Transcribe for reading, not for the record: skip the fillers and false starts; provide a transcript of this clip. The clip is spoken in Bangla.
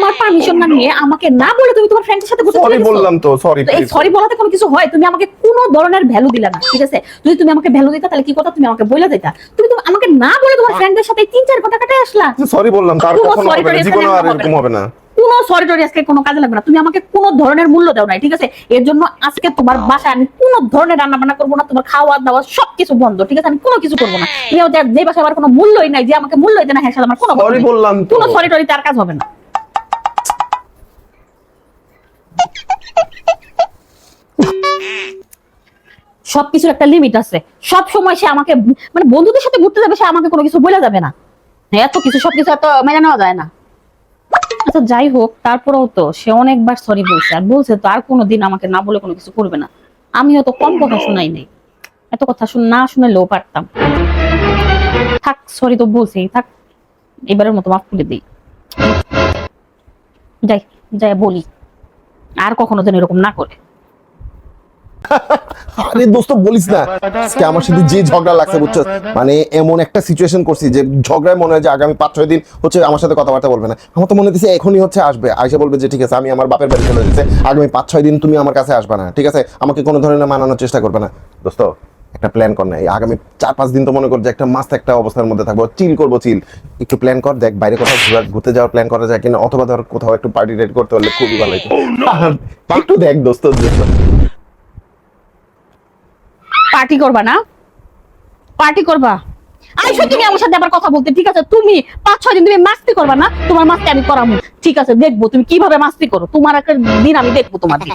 আমার পারমিশন না নিয়ে আমাকে না বলে তুমি তোমার ফ্রেন্ডের সাথে ঘুরতে চলে সরি গেছো? বললাম তো, সরি এই সরি বলাতে কোনো কিছু হয়? তুমি আমাকে কোনো ধরনের ভ্যালু দিলা না, ঠিক আছে? যদি তুমি আমাকে ভ্যালু দিতা তাহলে কি কথা, তুমি আমাকে বইলা দিতা। তুমি তো আমাকে না বলে তোমার ফ্রেন্ডের সাথে 3-4 ঘন্টা কাটায় আসলা। সরি বললাম, তার কোনো কখনো sorry হবে না, টরি জীবনে এখানে আর হবে এরকম না। হবে না। কোনো সরি টরি আজকে কোনো কাজে লাগবে না। তুমি আমাকে কোনো ধরনের মূল্য দাও নাই, ঠিক আছে? এর জন্য আজকে তোমার বাসায় আমি কোনো ধরনের রান্না বান্না করবো না, তোমার খাওয়া দাওয়া সবকিছু বন্ধ, ঠিক আছে? আমি কোনো কিছু করবো না। তুমি যে বাসায় আমার কোনো মূল্যই নাই, যে আমাকে মূল্যই দেয় না, হ্যাঁ সাথে আমার কোনো সরি বললাম তো। কোনো সরি টরি তার কাজ হবে না। সবকিছুর একটা লিমিট আছে। সব সময় সে আমাকে মানে বন্ধুদের সাথে ঘুরতে যাবে, সে আমাকে কোনো কিছু বলে যাবে না। এত কিছু সবকিছু এত মেনে নেওয়া যায় না। আচ্ছা যাই হোক, তারপরেও তো সে অনেকবার সরি বলছে, আর বলছে তো আর কোনোদিন আমাকে না বলে কোনো কিছু করবে না। আমিও তো কম কথা শোনাই নাই, এত কথা না শুনালেও পারতাম। থাক, সরি তো বলছি, থাক, এবারের মতো মাফ করে দিই। যাই যাই বলি, আর কখনো যেন এরকম না করে। আরে দোস্ত বলিস না, আজকে আমার সাথে যে ঝগড়া লাগছে বুঝছো, মানে এমন একটা সিচুয়েশন করছি যে ঝগড়ায় মনে হয় যে আগামী 5-6 দিন হচ্ছে আমার সাথে কথাবার্তা বলবে না। আমার তো মনে হচ্ছে এখনই হচ্ছে আসবে, আইসা বলবে যে ঠিক আছে আমি আমার বাপের বাড়ি চলে যেতে, আগামী 5-6 দিন তুমি আমার কাছে আসবে না, ঠিক আছে? আমাকে কোনো ধরনের মানানোর চেষ্টা করবে না। দোস্ত একটা প্ল্যান কর না, এই আগামী 4-5 দিন তো মনে কর যে একটা মাস্ত একটা অবস্থার মধ্যে থাকবো, চিল করবো, চিল। একটু প্ল্যান কর, দেখ বাইরে কোথাও ঘুরতে যাওয়ার প্ল্যান করা যায় কিনা, অথবা ধর কোথাও একটু পার্টি রেড করতে হলে খুবই ভালো হতো। একটু দেখ দোস্ত। পার্টি করবা না? পার্টি করবা? আইসো তুমি আমার সাথে আবার কথা বলতে, ঠিক আছে? তুমি 5-6 দিন তুমি মাস্তি করবা না? তোমার মাস্তি আমি করাবো, ঠিক আছে? দেখবো তুমি কিভাবে মাস্তি করো, তোমার একটা দিন আমি দেখবো, তোমার দিন।